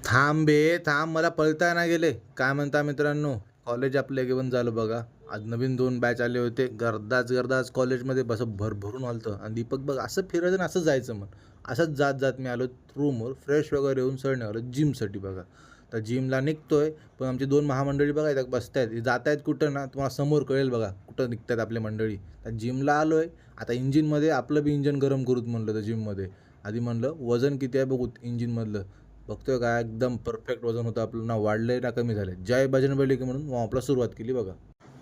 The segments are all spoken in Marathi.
थांब बे थांब, मला पळता नाही गेले. काय म्हणता मित्रांनो, कॉलेज आपलं घेऊन झालं बघा. आज नवीन 2 बॅच आले होते. गर्दाच गर्दाच कॉलेजमध्ये बस भरभरून आलतं आणि दीपक बघ असं फिरायचं आणि असं जायचं मग. असंच जात जात मी आलो रूमवर फ्रेश वगैरे होऊन सरळ निघालो जिमसाठी बघा. तर जिमला निघतोय, पण आमची 2 महामंडळी बघा इथं बसतायत. जात आहेत कुठं ना, तुम्हाला समोर कळेल बघा कुठं निघतात आपली मंडळी. तर जिमला आलोय. आता इंजिनमध्ये आपलं बी इंजिन गरम करूत म्हणलं तर जिममध्ये. आधी म्हणलं वजन किती आहे बघू इंजिनमधलं. बघतोय काय एकदम परफेक्ट वजन होतं आपलं, ना वाढलंय ना कमी झालंय. जय बजरंगबली की म्हणून आपला सुरुवात केली बघा.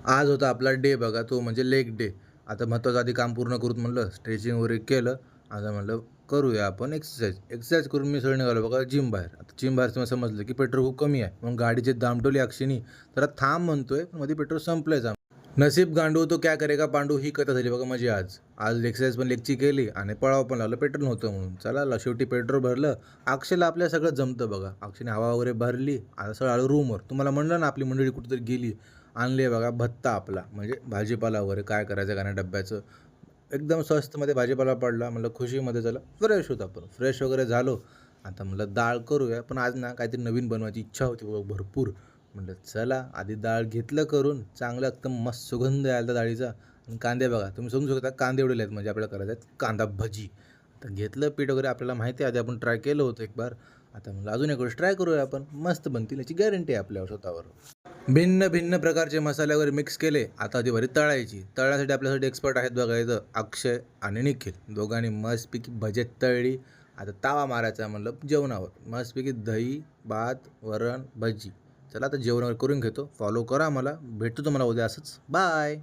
आज होता आपला डे बघा, तो म्हणजे लेग डे. आता महत्त्वाचं आधी काम पूर्ण करूत म्हणलं, स्ट्रेचिंग वगैरे केलं. आता म्हणलं करूया आपण एक्सरसाइज करून मी सरळ निघालो बघा जिम बाहेर. आता जिम बाहेर तुम्हाला समजलं की पेट्रोल खूप कमी आहे, मग गाडीचे दामटवली अक्षिनी जरा थांब म्हणतोय, पण मध्ये पेट्रोल संपलंय. नसीब गांडू तो क्या करेगा पांडू ही कथा झाली बघा माझी. आज आज एक्सरसाइज पण लेगची केली आणि पळाव पण लागलं, पेट्रोल नव्हतं म्हणून. चला शेवटी पेट्रोल भरलं. अक्षयला आपल्या सगळं जमतं बघा. अक्षयने हवा वगैरे भरली. आता सगळं आलो रूमवर. तुम्हाला म्हणलं ना आपली मंडळी कुठेतरी गेली. आणली आहे बघा भत्ता आपला, म्हणजे भाजीपाला वगैरे काय करायचं का नाही डब्याचं. एकदम स्वस्तमध्ये भाजीपाला पडला. म्हणलं खुशीमध्ये चला फ्रेश होत आपण. फ्रेश वगैरे झालो. आता म्हणलं डाळ करूया, पण आज ना काहीतरी नवीन बनवायची इच्छा होती बघ भरपूर. म्हटलं चला आधी डाळ घेतलं करून, चांगलं एकदम मस्त सुगंध आला त्या डाळीचा. आणि कांदे बघा तुम्ही समजू शकता कांदे एवढे आहेत, म्हणजे आपल्याला करायचं आहेत कांदा भजी. तर घेतलं पीठ वगैरे, आपल्याला माहिती आहे आधी आपण ट्राय केलं होतं एक बार. आता म्हणलं अजून एक वेळेस ट्राय करूया आपण, मस्त बनतील याची गॅरंटी आहे आपल्यावर स्वतःवर. भिन्न भिन्न प्रकारचे मसाले वगैरे मिक्स केले. आता ती भरी तळायची. तळण्यासाठी आपल्यासाठी एक्सपर्ट आहेत बघा इथं अक्षय आणि निखिल. दोघांनी मस्तपैकी भजे तळली. आता तावा मारायचा म्हणलं जेवणावर. मस्तपैकी दही भात वरण भजी. चला आता जेवण वगैरे करून घेतो. फॉलो करा मला. भेटतो तुम्हाला उद्या असंच. बाय.